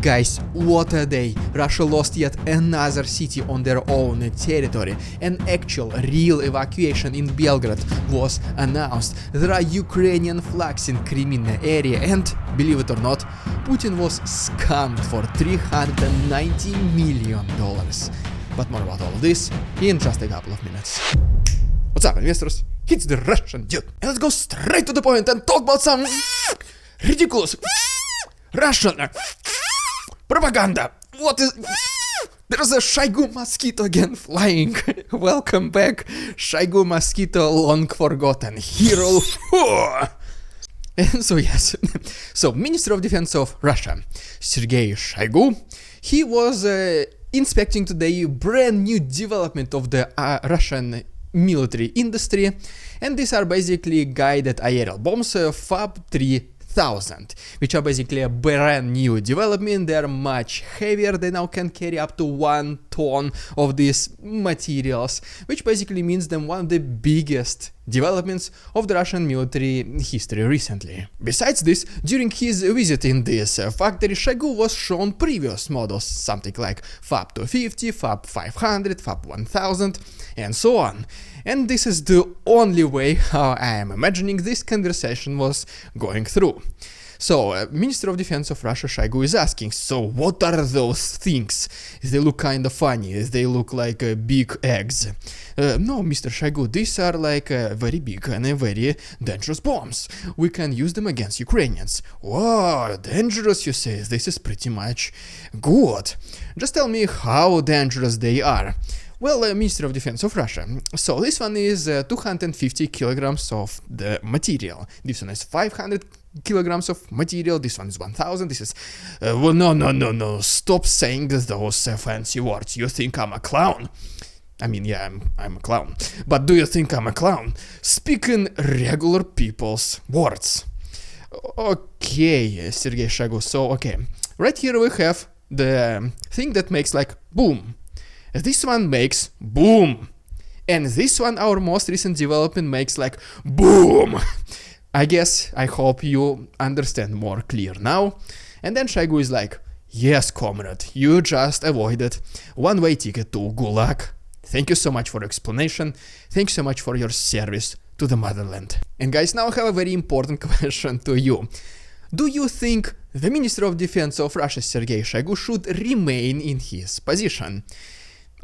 Guys, what a day! Russia lost yet another city on their own territory. An actual, real evacuation in Belgorod was announced. There are Ukrainian flags in Kreminna area and, believe it or not, Putin was scammed for $390 million. But more about all of this in just a couple of minutes. What's up, investors? It's the Russian dude. And let's go straight to the point and talk about some ridiculous Russian propaganda. What is... There's a Shoigu mosquito again flying. Welcome back, Shoigu mosquito, long forgotten hero. And so yes, so Minister of Defense of Russia, Sergei Shoigu, he was inspecting today brand new development of the Russian military industry, and these are basically guided aerial bombs, FAB 3000, which are basically a brand new development. They are much heavier. They now can carry up to 1 ton of these materials, which basically means them one of the biggest developments of the Russian military history recently. Besides this, during his visit in this factory, Shoigu was shown previous models, something like FAB 250, FAB 500, FAB 1000, and so on. And this is the only way how I am imagining this conversation was going through. So, Minister of Defense of Russia, Shoigu, is asking, so what are those things? They look kind of funny, they look like big eggs. No, Mr. Shoigu, these are like very big and very dangerous bombs. We can use them against Ukrainians. Wow, dangerous, you say? This is pretty much good. Just tell me how dangerous they are. Well, Minister of Defense of Russia. So this one is 250 kilograms of the material. This one is 500 kilograms of material. This one is 1000. This is... well, no. Stop saying those fancy words. You think I'm a clown? I mean, yeah, I'm a clown. But do you think I'm a clown? Speak in regular people's words. Okay, Sergei Shoigu. So, okay. Right here we have the thing that makes like boom. This one makes boom. And this one, our most recent development, makes like boom. I hope you understand more clear now. And then Shoigu is like, yes, comrade, you just avoided one-way ticket to Gulag. Thank you so much for your explanation. Thanks so much for your service to the motherland. And guys, now I have a very important question to you. Do you think the Minister of Defense of Russia, Sergei Shoigu, should remain in his position?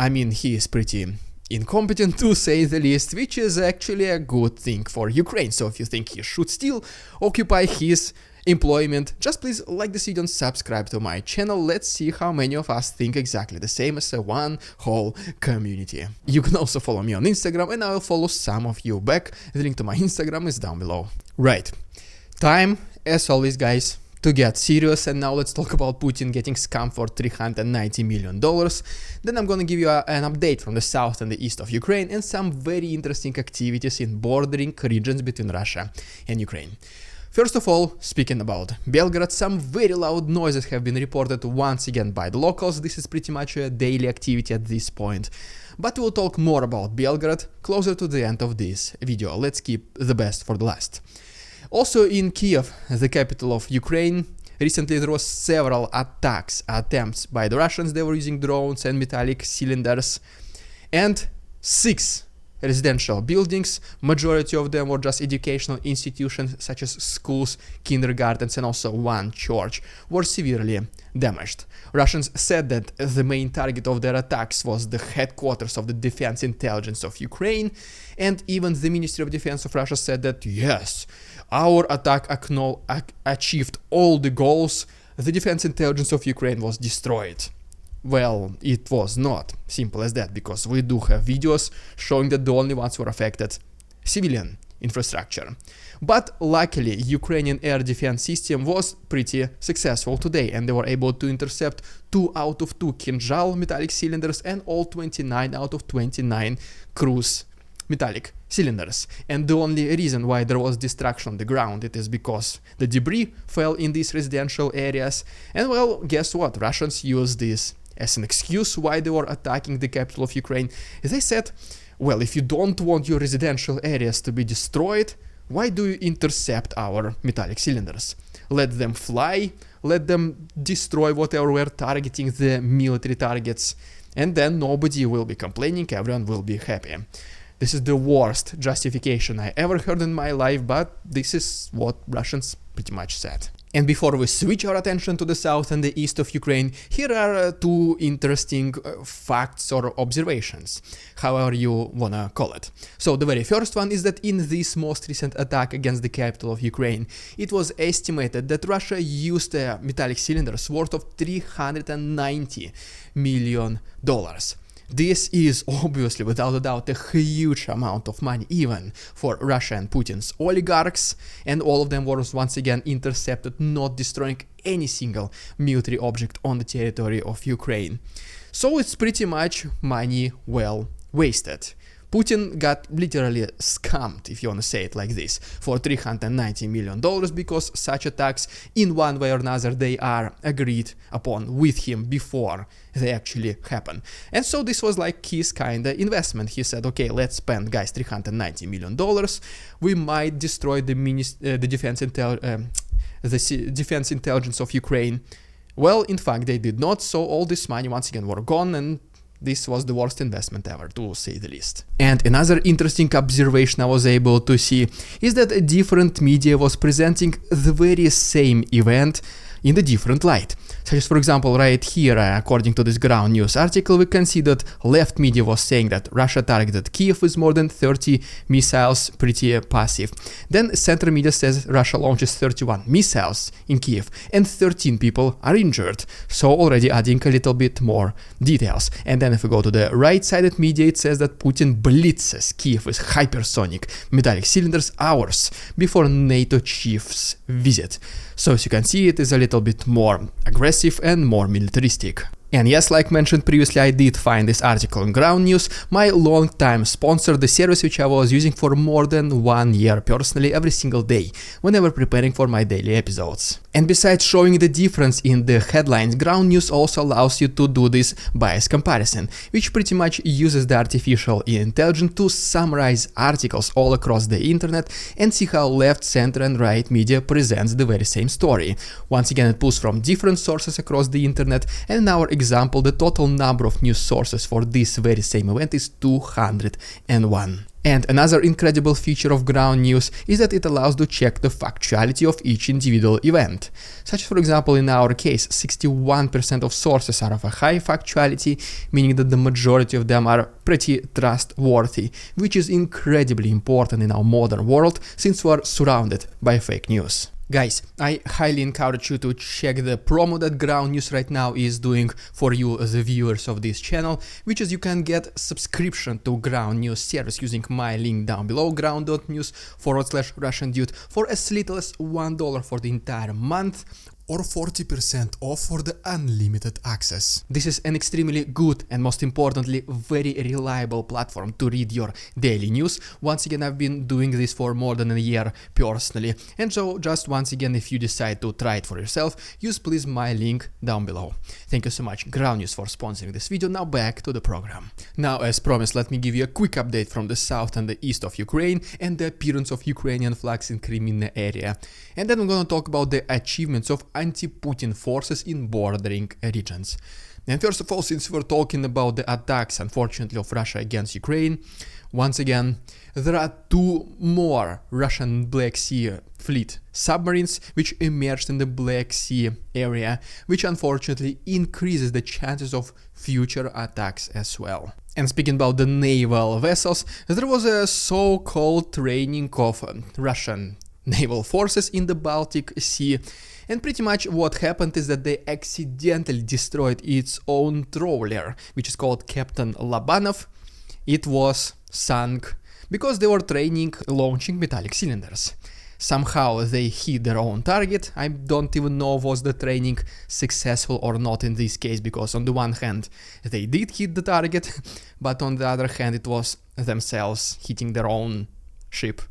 I mean, he is pretty incompetent to say the least, which is actually a good thing for Ukraine. So if you think he should still occupy his employment, just please like this video and subscribe to my channel. Let's see how many of us think exactly the same as a one whole community. You can also follow me on Instagram and I will follow some of you back. The link to my Instagram is down below. Right. Time, as always, guys, to get serious, and now let's talk about Putin getting scammed for $390 million. Then I'm gonna give you an update from the south and the east of Ukraine and some very interesting activities in bordering regions between Russia and Ukraine. First of all, speaking about Belgorod, some very loud noises have been reported once again by the locals. This is pretty much a daily activity at this point. But we'll talk more about Belgorod closer to the end of this video. Let's keep the best for the last. Also in Kiev, the capital of Ukraine, recently there was several attempts by the Russians. They were using drones and metallic cylinders, and 6 residential buildings, majority of them were just educational institutions such as schools, kindergartens, and also 1 church were severely damaged. Russians said that the main target of their attacks was the headquarters of the Defense Intelligence of Ukraine, and even the Ministry of Defense of Russia said that yes, our attack achieved all the goals. The Defense Intelligence of Ukraine was destroyed. Well, it was not simple as that, because we do have videos showing that the only ones who were affected civilian infrastructure. But luckily, Ukrainian air defense system was pretty successful today, and they were able to intercept 2 out of 2 Kinzhal metallic cylinders and all 29 out of 29 cruise metallic cylinders. And the only reason why there was destruction on the ground, it is because the debris fell in these residential areas. And well, guess what? Russians used this as an excuse why they were attacking the capital of Ukraine. They said, well, if you don't want your residential areas to be destroyed, why do you intercept our metallic cylinders? Let them fly, let them destroy whatever we're targeting, the military targets, and then nobody will be complaining, everyone will be happy. This is the worst justification I ever heard in my life, but this is what Russians pretty much said. And before we switch our attention to the south and the east of Ukraine, here are two interesting facts or observations, however you wanna call it. So the very first one is that in this most recent attack against the capital of Ukraine, it was estimated that Russia used metallic cylinders worth of $390 million. This is obviously, without a doubt, a huge amount of money even for Russia and Putin's oligarchs, and all of them were once again intercepted, not destroying any single military object on the territory of Ukraine. So it's pretty much money well wasted. Putin got literally scammed, if you want to say it like this, for $390 million because such attacks, in one way or another, they are agreed upon with him before they actually happen. And so this was like his kind of investment. He said, okay, let's spend, guys, $390 million. We might destroy the defense intelligence of Ukraine. Well, in fact, they did not, so all this money once again were gone, and this was the worst investment ever, to say the least. And another interesting observation I was able to see is that different media was presenting the very same event in a different light. Such as, for example, right here, according to this Ground News article, we can see that left media was saying that Russia targeted Kiev with more than 30 missiles, pretty passive. Then center media says Russia launches 31 missiles in Kiev and 13 people are injured, so already adding a little bit more details. And then if we go to the right-sided media, it says that Putin blitzes Kiev with hypersonic metallic cylinders hours before NATO chiefs visit. So as you can see, it is a little bit more aggressive and more militaristic. And yes, like mentioned previously, I did find this article on Ground News, my long-time sponsor, the service which I was using for more than 1 year personally every single day, whenever preparing for my daily episodes. And besides showing the difference in the headlines, Ground News also allows you to do this bias comparison, which pretty much uses the artificial intelligence to summarize articles all across the internet and see how left, center and right media presents the very same story. Once again, it pulls from different sources across the internet, and in our example, the total number of news sources for this very same event is 201. And another incredible feature of Ground News is that it allows to check the factuality of each individual event. Such as, for example, in our case, 61% of sources are of a high factuality, meaning that the majority of them are pretty trustworthy, which is incredibly important in our modern world since we are surrounded by fake news. Guys, I highly encourage you to check the promo that Ground News right now is doing for you, the viewers of this channel, which is you can get subscription to Ground News service using my link down below, ground.news/RussianDude, for as little as $1 for the entire month, or 40% off for the unlimited access. This is an extremely good and, most importantly, very reliable platform to read your daily news. Once again, I've been doing this for more than a year personally, and so just once again, if you decide to try it for yourself, use please my link down below. Thank you so much, Ground News, for sponsoring this video. Now back to the program. Now, as promised, let me give you a quick update from the south and the east of Ukraine and the appearance of Ukrainian flags in Kreminna area. And then I'm gonna talk about the achievements of anti-Putin forces in bordering regions. And first of all, since we're talking about the attacks, unfortunately, of Russia against Ukraine, once again, there are 2 more Russian Black Sea Fleet submarines which emerged in the Black Sea area, which unfortunately increases the chances of future attacks as well. And speaking about the naval vessels, there was a so-called training of Russian naval forces in the Baltic Sea. And pretty much what happened is that they accidentally destroyed its own trawler, which is called Captain Labanov. It was sunk because they were training launching metallic cylinders. Somehow they hit their own target. I don't even know was the training successful or not in this case, because on the one hand they did hit the target, but on the other hand it was themselves hitting their own ship.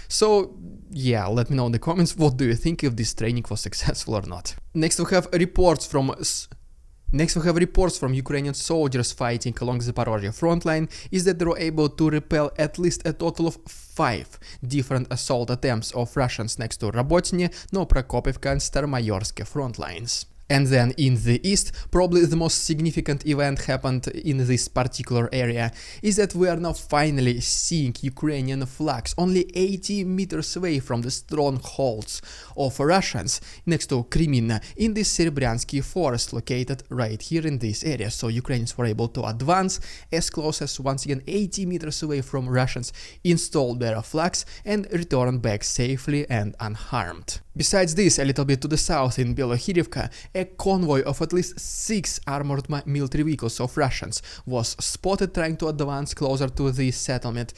So yeah, let me know in the comments what do you think if this training was successful or not. Next we have reports from Next, we have reports from Ukrainian soldiers fighting along the Zaporozhye front line is that they were able to repel at least a total of 5 different assault attempts of Russians next to Robotyne, Novoprokopivka and Staromayorsk front lines. And then in the east, probably the most significant event happened in this particular area is that we are now finally seeing Ukrainian flags only 80 meters away from the strongholds of Russians next to Kreminna in the Serebryansky forest located right here in this area. So Ukrainians were able to advance as close as once again 80 meters away from Russians, install their flags and return back safely and unharmed. Besides this, a little bit to the south in Belgorod, a convoy of at least 6 armored military vehicles of Russians was spotted trying to advance closer to the settlement.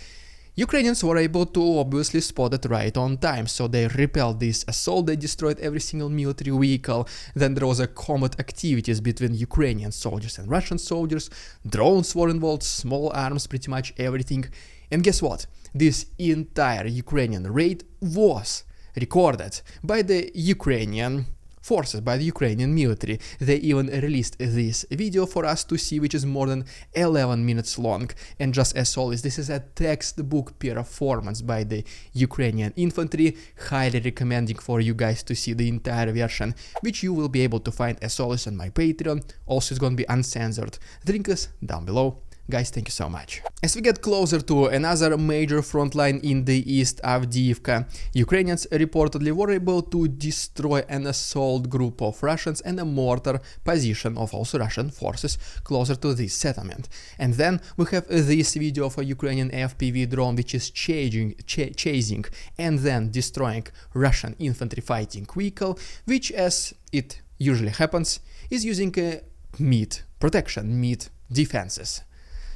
Ukrainians were able to obviously spot it right on time, so they repelled this assault, they destroyed every single military vehicle, then there was a combat activities between Ukrainian soldiers and Russian soldiers, drones were involved, small arms, pretty much everything. And guess what? This entire Ukrainian raid was recorded by the Ukrainian forces, by the Ukrainian military. They even released this video for us to see, which is more than 11 minutes long. And just as always, this is a textbook performance by the Ukrainian infantry. Highly recommending for you guys to see the entire version, which you will be able to find as always on my Patreon. Also, it's gonna be uncensored. The link is down below. Guys, thank you so much. As we get closer to another major front line in the east, Avdiivka, Ukrainians reportedly were able to destroy an assault group of Russians and a mortar position of also Russian forces closer to this settlement. And then we have this video of a Ukrainian FPV drone which is chasing and then destroying Russian infantry fighting vehicle, which, as it usually happens, is using a mid protection, mid defenses.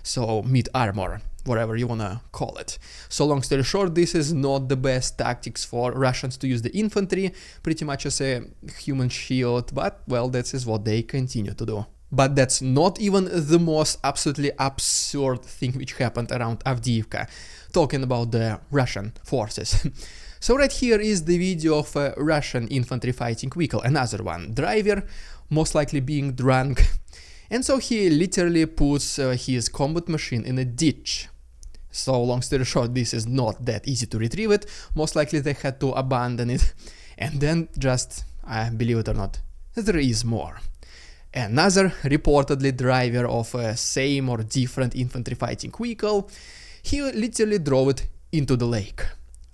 So mid armor, whatever you wanna call it. So long story short, this is not the best tactics for Russians to use the infantry, pretty much as a human shield, but well, that is what they continue to do. But that's not even the most absolutely absurd thing which happened around Avdiivka, talking about the Russian forces. So right here is the video of a Russian infantry fighting vehicle, another one, driver, most likely being drunk. And so he literally puts his combat machine in a ditch. So long story short, this is not that easy to retrieve it. Most likely they had to abandon it. And then just, believe it or not, there is more. Another reportedly driver of a same or different infantry fighting vehicle, he literally drove it into the lake.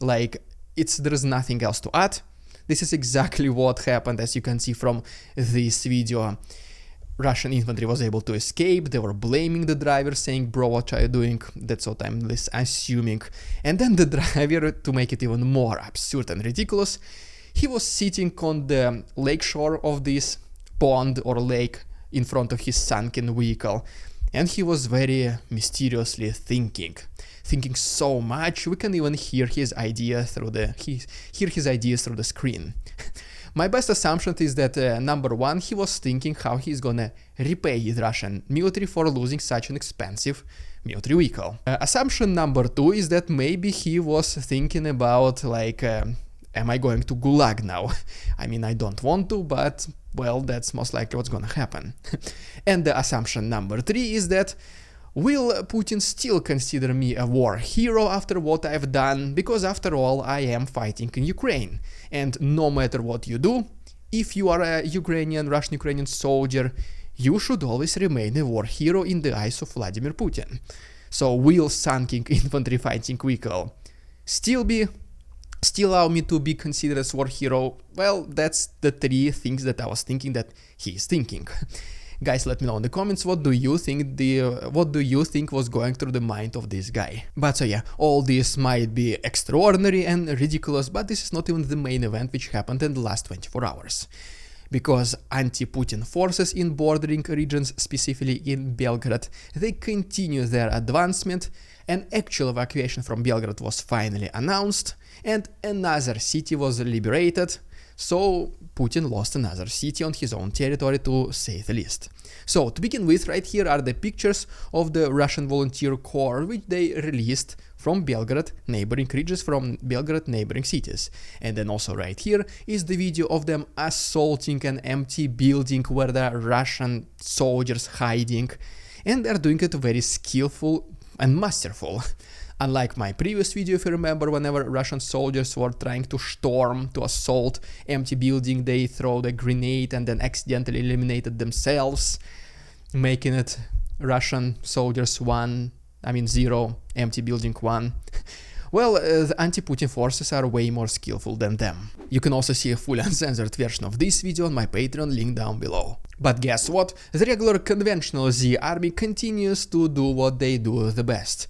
Like, there is nothing else to add. This is exactly what happened, as you can see from this video. Russian infantry was able to escape, they were blaming the driver, saying, bro, what are you doing? That's what I'm assuming. And then the driver, to make it even more absurd and ridiculous, he was sitting on the lake shore of this pond or lake in front of his sunken vehicle. And he was very mysteriously thinking so much, we can even hear his ideas through the screen. My best assumption is that number one, he was thinking how he's gonna repay the Russian military for losing such an expensive military vehicle. Assumption number two is that maybe he was thinking about like, am I going to Gulag now? I mean, I don't want to, but well, that's most likely what's gonna happen. And the assumption number three is that, will Putin still consider me a war hero after what I've done? Because after all, I am fighting in Ukraine. And no matter what you do, if you are a Russian-Ukrainian soldier, you should always remain a war hero in the eyes of Vladimir Putin. So will sunken infantry fighting vehicle still allow me to be considered as war hero? Well, that's the three things that I was thinking that he's thinking. Guys, let me know in the comments, what do you think was going through the mind of this guy? But so yeah, all this might be extraordinary and ridiculous, but this is not even the main event which happened in the last 24 hours. Because anti-Putin forces in bordering regions, specifically in Belgorod, they continue their advancement. An actual evacuation from Belgorod was finally announced, and another city was liberated. So Putin lost another city on his own territory, to say the least. So to begin with, right here are the pictures of the Russian volunteer corps which they released from Belgorod neighboring regions, from Belgorod neighboring cities. And then also right here is the video of them assaulting an empty building where there are Russian soldiers hiding, and they're doing it very skillful and masterful. Unlike my previous video, if you remember, whenever Russian soldiers were trying to storm, to assault empty building, they throw the grenade and then accidentally eliminated themselves, making it Russian soldiers 0, empty building 1. Well, the anti-Putin forces are way more skillful than them. You can also see a full uncensored version of this video on my Patreon, link down below. But guess what? The regular conventional Z army continues to do what they do the best.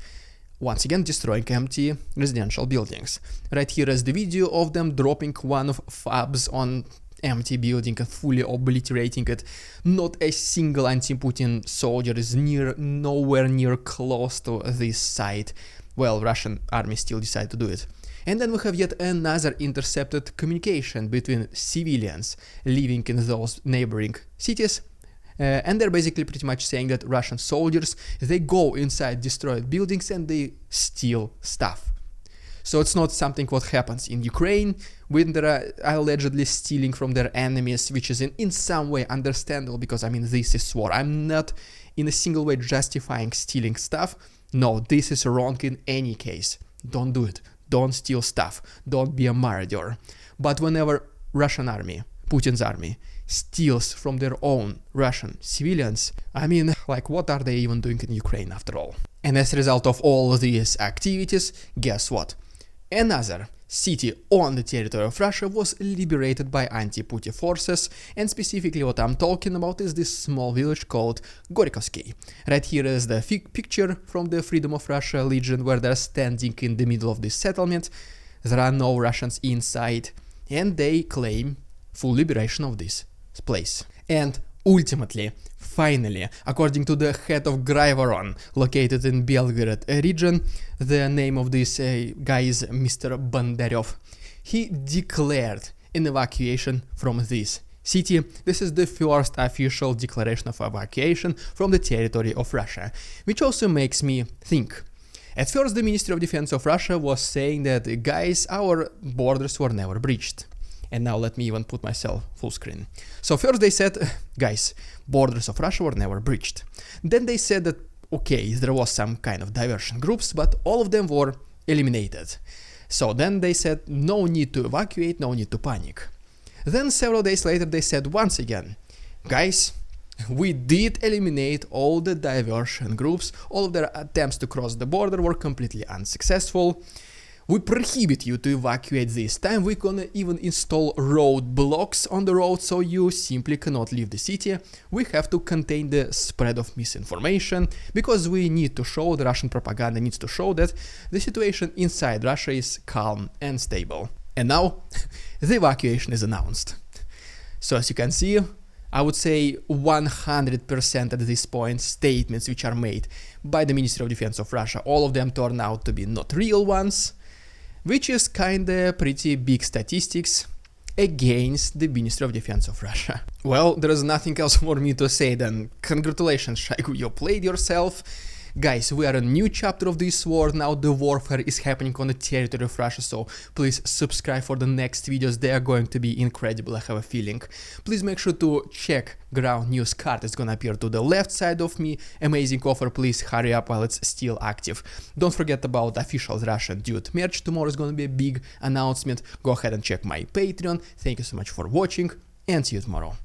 Once again, destroying empty residential buildings. Right here is the video of them dropping one of FABs on empty building and fully obliterating it. Not a single anti-Putin soldier is nowhere near close to this site. Well, Russian army still decide to do it. And then we have yet another intercepted communication between civilians living in those neighboring cities. And they're basically pretty much saying that Russian soldiers, they go inside destroyed buildings and they steal stuff. So it's not something what happens in Ukraine when they are allegedly stealing from their enemies, which is in some way understandable because, this is war. I'm not in a single way justifying stealing stuff. No, this is wrong in any case. Don't do it. Don't steal stuff. Don't be a marauder. But whenever Russian army, Putin's army, steals from their own Russian civilians, what are they even doing in Ukraine after all? And as a result of all these activities, guess what? Another city on the territory of Russia was liberated by anti-Putin forces, and specifically what I'm talking about is this small village called Gorkovsky. Right here is the picture from the Freedom of Russia Legion where they're standing in the middle of this settlement. There are no Russians inside, and they claim full liberation of this place. And ultimately, finally, according to the head of Graivoron, located in Belgorod region, the name of this guy is Mr. Bondaryov, he declared an evacuation from this city. This is the first official declaration of evacuation from the territory of Russia, which also makes me think. At first, the Ministry of Defense of Russia was saying that, guys, our borders were never breached. And now let me even put myself full screen. So first they said, guys, borders of Russia were never breached. Then they said that, okay, there was some kind of diversion groups, but all of them were eliminated. So then they said, no need to evacuate, no need to panic. Then several days later they said once again, guys, we did eliminate all the diversion groups, all of their attempts to cross the border were completely unsuccessful. We prohibit you to evacuate this time. We're gonna even install roadblocks on the road so you simply cannot leave the city. We have to contain the spread of misinformation because we need to show, the Russian propaganda needs to show that the situation inside Russia is calm and stable. And now the evacuation is announced. So as you can see, I would say 100% at this point statements which are made by the Ministry of Defense of Russia, all of them turn out to be not real ones, which is kinda pretty big statistics against the Ministry of Defense of Russia. Well, there is nothing else for me to say than congratulations, Shoigu, you played yourself. Guys, we are a new chapter of this war, now the warfare is happening on the territory of Russia, so please subscribe for the next videos, they are going to be incredible, I have a feeling. Please make sure to check ground news card, it's gonna appear to the left side of me, amazing offer, please hurry up while it's still active. Don't forget about official Russian Dude merch, tomorrow is gonna be a big announcement, go ahead and check my Patreon, thank you so much for watching, and see you tomorrow.